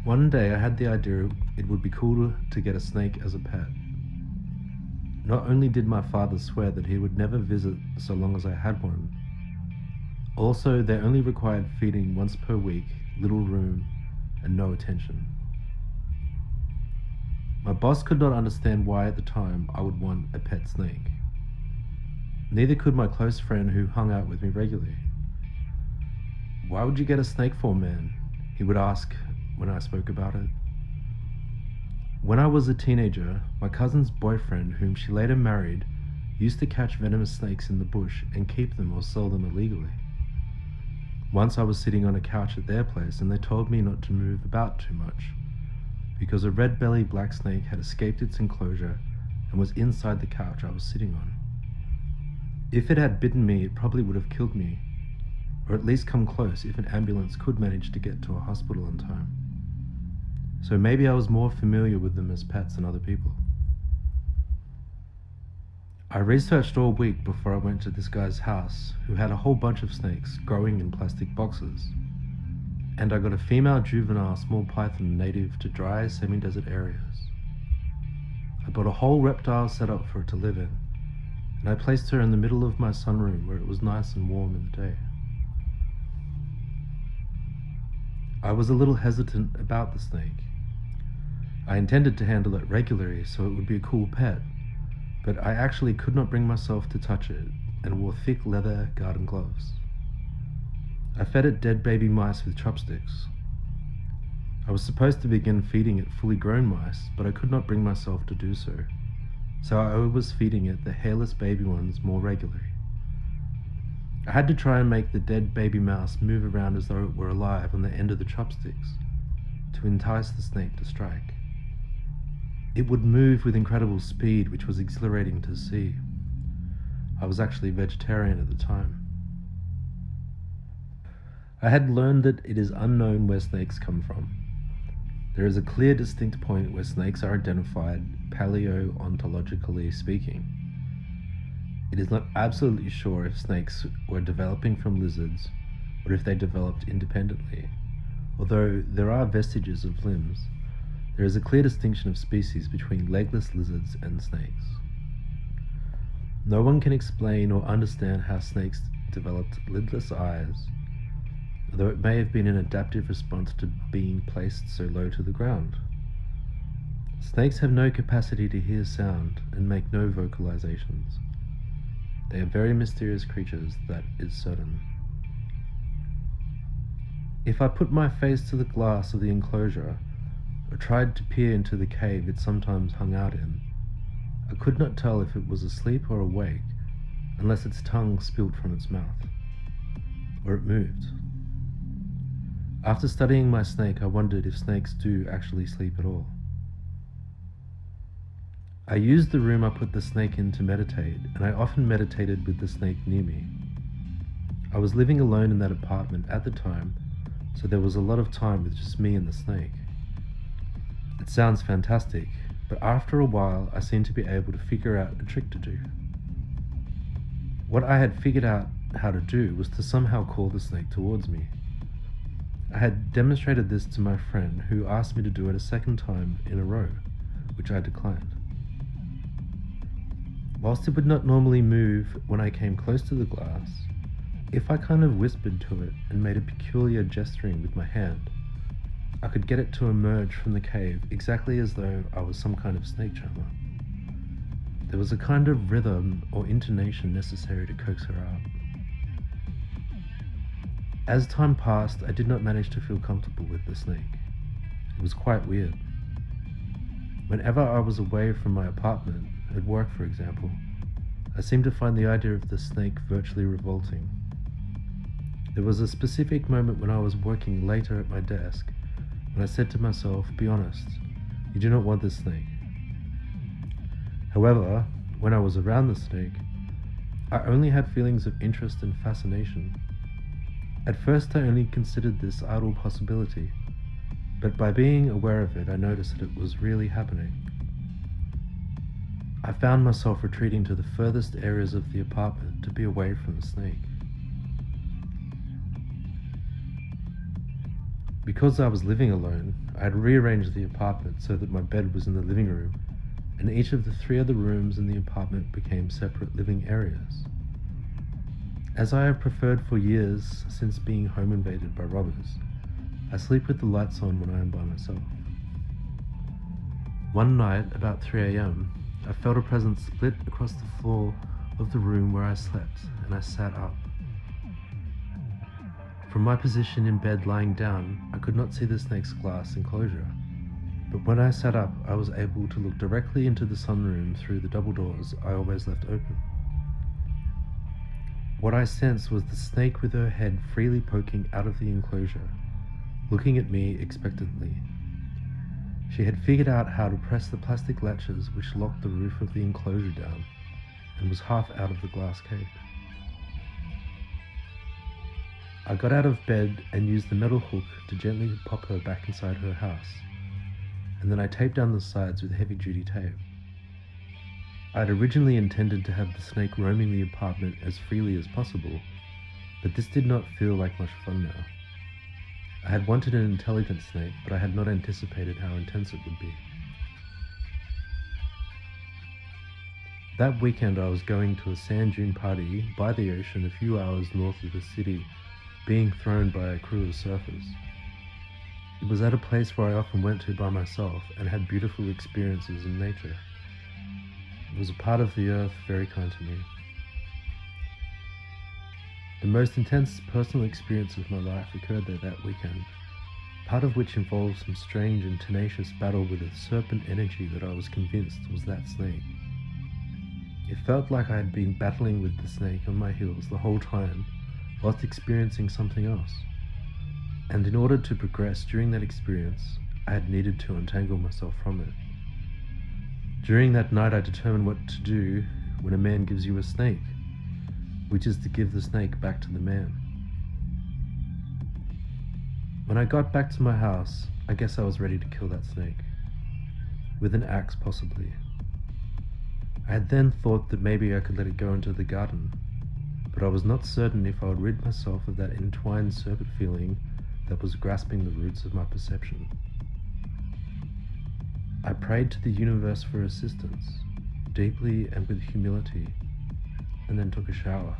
One day I had the idea it would be cool to get a snake as a pet. Not only did my father swear that he would never visit so long as I had one, also they only required feeding once per week, little room, and no attention. My boss could not understand why at the time I would want a pet snake. Neither could my close friend who hung out with me regularly. "Why would you get a snake for, man?" he would ask when I spoke about it. When I was a teenager, my cousin's boyfriend, whom she later married, used to catch venomous snakes in the bush and keep them or sell them illegally. Once I was sitting on a couch at their place and they told me not to move about too much because a red-bellied black snake had escaped its enclosure and was inside the couch I was sitting on. If it had bitten me, it probably would have killed me, or at least come close if an ambulance could manage to get to a hospital in time. So maybe I was more familiar with them as pets than other people. I researched all week before I went to this guy's house, who had a whole bunch of snakes growing in plastic boxes. And I got a female juvenile small python native to dry semi-desert areas. I bought a whole reptile setup for it to live in, and I placed her in the middle of my sunroom where it was nice and warm in the day. I was a little hesitant about the snake. I intended to handle it regularly so it would be a cool pet, but I actually could not bring myself to touch it and wore thick leather garden gloves. I fed it dead baby mice with chopsticks. I was supposed to begin feeding it fully grown mice, but I could not bring myself to do so, so I was feeding it the hairless baby ones more regularly. I had to try and make the dead baby mouse move around as though it were alive on the end of the chopsticks to entice the snake to strike. It would move with incredible speed, which was exhilarating to see. I was actually vegetarian at the time. I had learned that it is unknown where snakes come from. There is a clear, distinct point where snakes are identified, paleontologically speaking. It is not absolutely sure if snakes were developing from lizards or if they developed independently. Although there are vestiges of limbs, there is a clear distinction of species between legless lizards and snakes. No one can explain or understand how snakes developed lidless eyes, though it may have been an adaptive response to being placed so low to the ground. Snakes have no capacity to hear sound and make no vocalizations. They are very mysterious creatures, that is certain. If I put my face to the glass of the enclosure, or tried to peer into the cave it sometimes hung out in, I could not tell if it was asleep or awake unless its tongue spilt from its mouth, or it moved. After studying my snake, I wondered if snakes do actually sleep at all. I used the room I put the snake in to meditate, and I often meditated with the snake near me. I was living alone in that apartment at the time, so there was a lot of time with just me and the snake. It sounds fantastic, but after a while I seemed to be able to figure out a trick to do. What I had figured out how to do was to somehow call the snake towards me. I had demonstrated this to my friend, who asked me to do it a second time in a row, which I declined. Whilst it would not normally move when I came close to the glass, if I kind of whispered to it and made a peculiar gesturing with my hand, I could get it to emerge from the cave exactly as though I was some kind of snake charmer. There was a kind of rhythm or intonation necessary to coax her out. As time passed, I did not manage to feel comfortable with the snake. It was quite weird. Whenever I was away from my apartment, at work for example, I seemed to find the idea of the snake virtually revolting. There was a specific moment when I was working later at my desk, when I said to myself, "Be honest, you do not want this snake." However, when I was around the snake, I only had feelings of interest and fascination. At first I only considered this idle possibility, but by being aware of it I noticed that it was really happening. I found myself retreating to the furthest areas of the apartment to be away from the snake. Because I was living alone, I had rearranged the apartment so that my bed was in the living room, and each of the 3 other rooms in the apartment became separate living areas. As I have preferred for years since being home invaded by robbers, I sleep with the lights on when I am by myself. One night, about 3 a.m., I felt a presence split across the floor of the room where I slept, and I sat up. From my position in bed lying down, I could not see the snake's glass enclosure, but when I sat up, I was able to look directly into the sunroom through the double doors I always left open. What I sensed was the snake with her head freely poking out of the enclosure, looking at me expectantly. She had figured out how to press the plastic latches which locked the roof of the enclosure down, and was half out of the glass cage. I got out of bed and used the metal hook to gently pop her back inside her house, and then I taped down the sides with heavy-duty tape. I had originally intended to have the snake roaming the apartment as freely as possible, but this did not feel like much fun now. I had wanted an intelligent snake, but I had not anticipated how intense it would be. That weekend I was going to a sand dune party by the ocean a few hours north of the city, being thrown by a crew of surfers. It was at a place where I often went to by myself and had beautiful experiences in nature. It was a part of the earth very kind to me. The most intense personal experience of my life occurred there that weekend, part of which involved some strange and tenacious battle with a serpent energy that I was convinced was that snake. It felt like I had been battling with the snake on my heels the whole time, whilst experiencing something else. And in order to progress during that experience, I had needed to untangle myself from it. During that night, I determined what to do when a man gives you a snake, which is to give the snake back to the man. When I got back to my house, I guess I was ready to kill that snake. With an axe, possibly. I had then thought that maybe I could let it go into the garden, but I was not certain if I would rid myself of that entwined serpent feeling that was grasping the roots of my perception. I prayed to the universe for assistance, deeply and with humility, and then took a shower.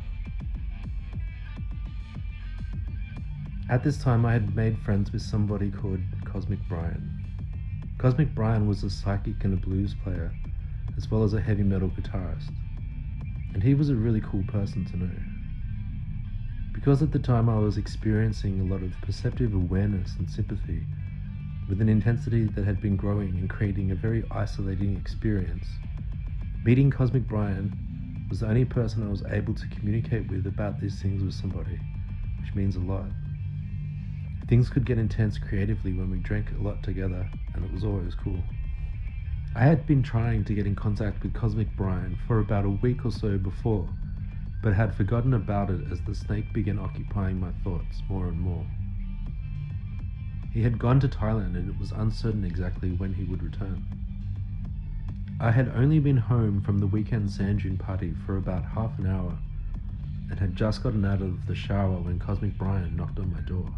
At this time, I had made friends with somebody called Cosmic Brian. Cosmic Brian was a psychic and a blues player, as well as a heavy metal guitarist, and he was a really cool person to know. Because at the time I was experiencing a lot of perceptive awareness and sympathy, with an intensity that had been growing and creating a very isolating experience, meeting Cosmic Brian was the only person I was able to communicate with about these things with somebody, which means a lot. Things could get intense creatively when we drank a lot together, and it was always cool. I had been trying to get in contact with Cosmic Brian for about a week or so before, but had forgotten about it as the snake began occupying my thoughts more and more. He had gone to Thailand and it was uncertain exactly when he would return. I had only been home from the weekend sand dune party for about half an hour and had just gotten out of the shower when Cosmic Brian knocked on my door.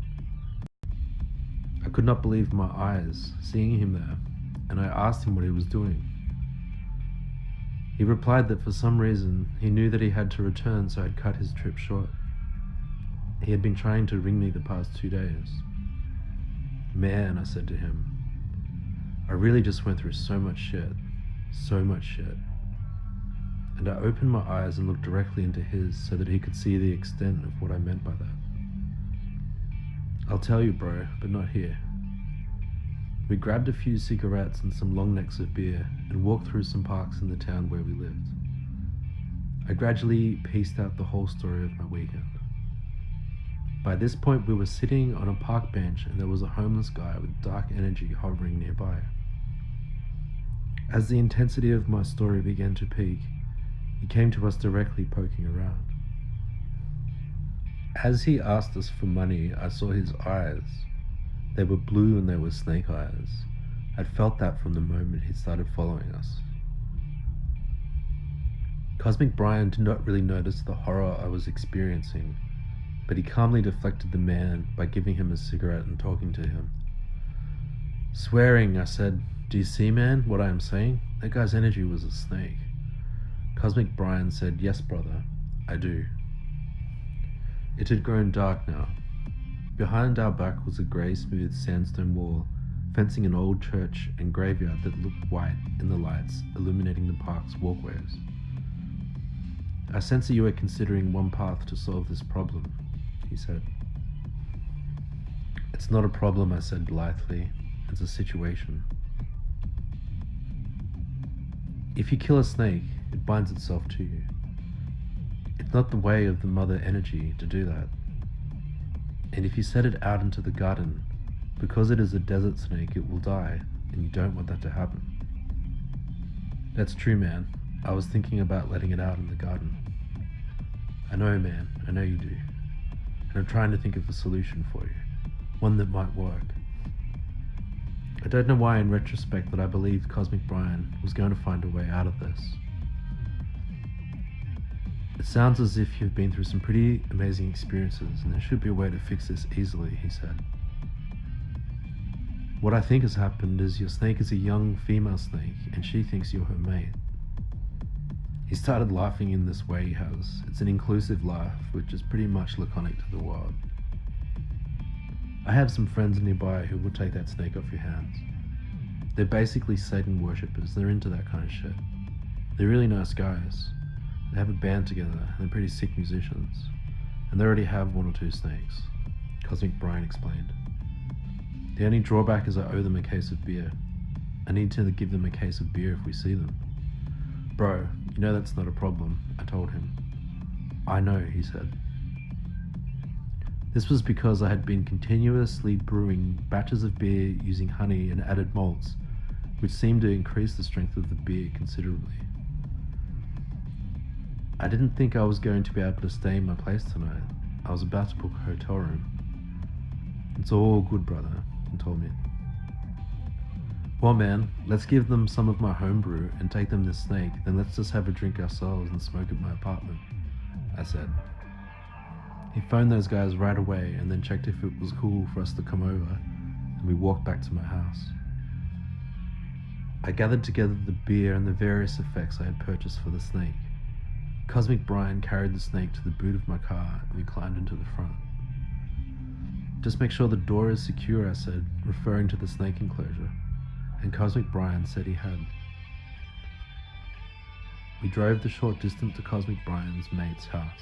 I could not believe my eyes seeing him there, and I asked him what he was doing. He replied that for some reason he knew that he had to return, so I'd cut his trip short. He had been trying to ring me the past 2 days. Man, I said to him, I really just went through so much shit. And I opened my eyes and looked directly into his so that he could see the extent of what I meant by that. I'll tell you, bro, but not here. We grabbed a few cigarettes and some long necks of beer and walked through some parks in the town where we lived. I gradually pieced out the whole story of my weekend. By this point, we were sitting on a park bench and there was a homeless guy with dark energy hovering nearby. As the intensity of my story began to peak, he came to us directly, poking around. As he asked us for money, I saw his eyes. They were blue and they were snake eyes. I'd felt that from the moment he started following us. Cosmic Brian did not really notice the horror I was experiencing, but he calmly deflected the man by giving him a cigarette and talking to him. Swearing, I said, "Do you see, man, what I am saying? That guy's energy was a snake." Cosmic Brian said, "Yes, brother, I do." It had grown dark now. Behind our back was a grey smooth sandstone wall, fencing an old church and graveyard that looked white in the lights illuminating the park's walkways. "I sense that you are considering one path to solve this problem," he said. "It's not a problem," I said blithely. "It's a situation. If you kill a snake, it binds itself to you. It's not the way of the mother energy to do that. And if you set it out into the garden, because it is a desert snake, it will die, and you don't want that to happen." "That's true, man. I was thinking about letting it out in the garden." "I know, man. I know you do. And I'm trying to think of a solution for you. One that might work." I don't know why in retrospect that I believed Cosmic Brian was going to find a way out of this. "It sounds as if you've been through some pretty amazing experiences, and there should be a way to fix this easily," he said. "What I think has happened is your snake is a young female snake, and she thinks you're her mate." He started laughing in this way he has. It's an inclusive laugh, which is pretty much laconic to the world. "I have some friends nearby who will take that snake off your hands. They're basically Satan worshippers. They're into that kind of shit. They're really nice guys. They have a band together, and they're pretty sick musicians. And they already have one or two snakes," Cosmic Brian explained. "The only drawback is I owe them a case of beer. I need to give them a case of beer if we see them." "Bro, you know that's not a problem," I told him. "I know," he said. This was because I had been continuously brewing batches of beer using honey and added malts, which seemed to increase the strength of the beer considerably. "I didn't think I was going to be able to stay in my place tonight. I was about to book a hotel room." "It's all good, brother," he told me. "Well, man, let's give them some of my homebrew and take them this snake, then let's just have a drink ourselves and smoke at my apartment," I said. He phoned those guys right away and then checked if it was cool for us to come over, and we walked back to my house. I gathered together the beer and the various effects I had purchased for the snake. Cosmic Brian carried the snake to the boot of my car, and we climbed into the front. "Just make sure the door is secure," I said, referring to the snake enclosure, and Cosmic Brian said he had. We drove the short distance to Cosmic Brian's mate's house.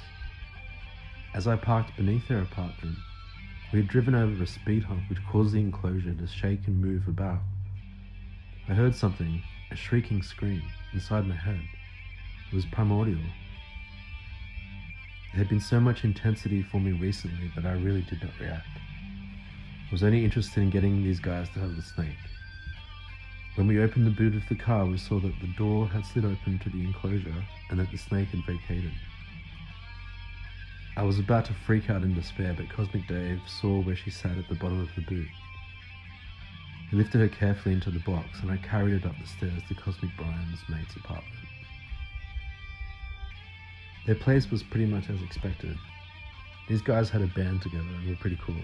As I parked beneath their apartment, we had driven over a speed hump which caused the enclosure to shake and move about. I heard something, a shrieking scream, inside my head. It was primordial. There had been so much intensity for me recently that I really did not react. I was only interested in getting these guys to have the snake. When we opened the boot of the car, we saw that the door had slid open to the enclosure and that the snake had vacated. I was about to freak out in despair, but Cosmic Dave saw where she sat at the bottom of the boot. He lifted her carefully into the box, and I carried it up the stairs to Cosmic Brian's mate's apartment. Their place was pretty much as expected. These guys had a band together and were pretty cool.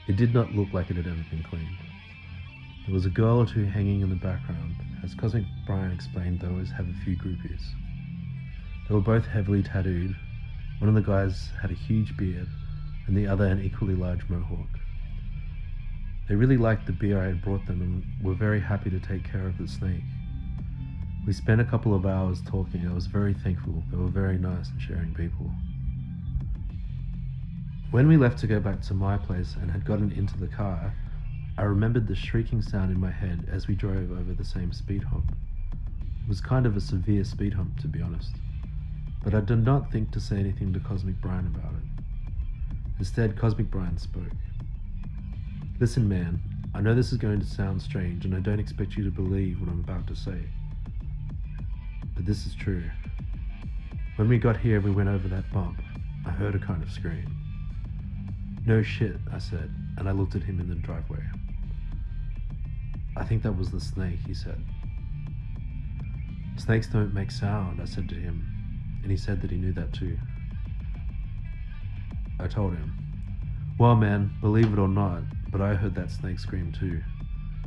It did not look like it had ever been cleaned. There was a girl or two hanging in the background. As Cosmic Brian explained, they always have a few groupies. They were both heavily tattooed. One of the guys had a huge beard, and the other an equally large mohawk. They really liked the beer I had brought them and were very happy to take care of the snake. We spent a couple of hours talking. I was very thankful. They were very nice and sharing people. When we left to go back to my place and had gotten into the car, I remembered the shrieking sound in my head as we drove over the same speed hump. It was kind of a severe speed hump, to be honest, but I did not think to say anything to Cosmic Brian about it. Instead, Cosmic Brian spoke. "Listen, man, I know this is going to sound strange, and I don't expect you to believe what I'm about to say, but this is true. When we got here and we went over that bump, I heard a kind of scream." "No shit," I said, and I looked at him in the driveway. "I think that was the snake," he said. "Snakes don't make sound," I said to him, and he said that he knew that too. I told him. Well, man, believe it or not, but I heard that snake scream too.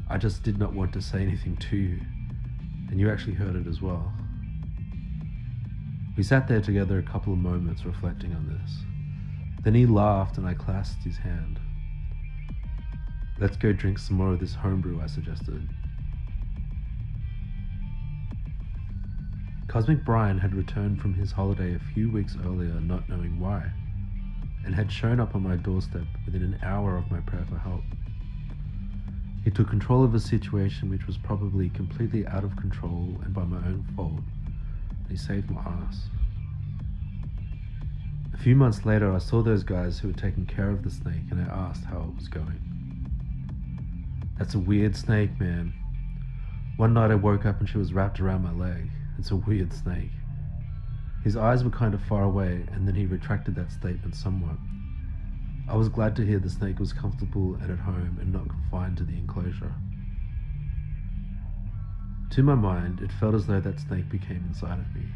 I just did not want to say anything to you, and you actually heard it as well. We sat there together a couple of moments reflecting on this. Then he laughed and I clasped his hand. Let's go drink some more of this homebrew, I suggested. Cosmic Brian had returned from his holiday a few weeks earlier, not knowing why, and had shown up on my doorstep within an hour of my prayer for help. He took control of a situation which was probably completely out of control and by my own fault, and he saved my ass. A few months later, I saw those guys who were taking care of the snake and I asked how it was going. That's a weird snake, man. One night I woke up and she was wrapped around my leg. It's a weird snake. His eyes were kind of far away, and then he retracted that statement somewhat. I was glad to hear the snake was comfortable and at home and not confined to the enclosure. To my mind, it felt as though that snake became inside of me.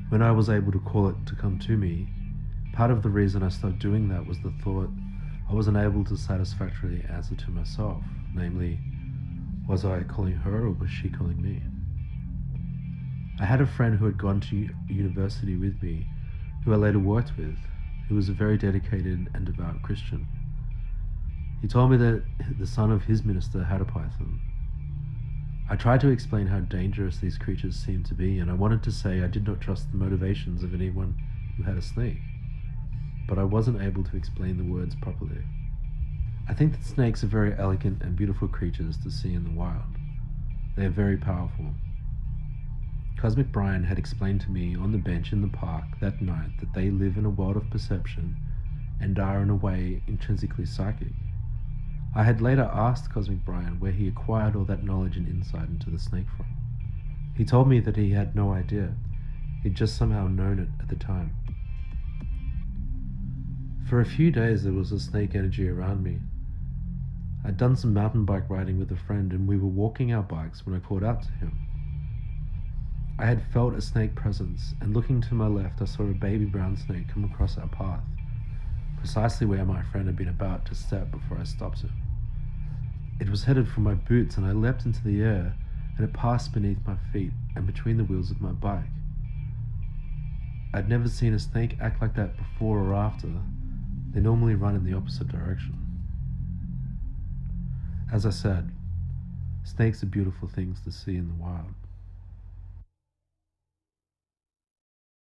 When I was able to call it to come to me, part of the reason I stopped doing that was the thought I wasn't able to satisfactorily answer to myself, namely, was I calling her or was she calling me? I had a friend who had gone to university with me, who I later worked with, who was a very dedicated and devout Christian. He told me that the son of his minister had a python. I tried to explain how dangerous these creatures seemed to be, and I wanted to say I did not trust the motivations of anyone who had a snake, but I wasn't able to explain the words properly. I think that snakes are very elegant and beautiful creatures to see in the wild. They are very powerful. Cosmic Brian had explained to me on the bench in the park that night that they live in a world of perception and are in a way intrinsically psychic. I had later asked Cosmic Brian where he acquired all that knowledge and insight into the snake from. He told me that he had no idea. He'd just somehow known it at the time. For a few days there was a snake energy around me. I'd done some mountain bike riding with a friend and we were walking our bikes when I called out to him. I had felt a snake presence, and looking to my left I saw a baby brown snake come across our path, precisely where my friend had been about to step before I stopped him. It was headed for my boots and I leapt into the air and it passed beneath my feet and between the wheels of my bike. I'd never seen a snake act like that before or after. They normally run in the opposite direction. As I said, snakes are beautiful things to see in the wild.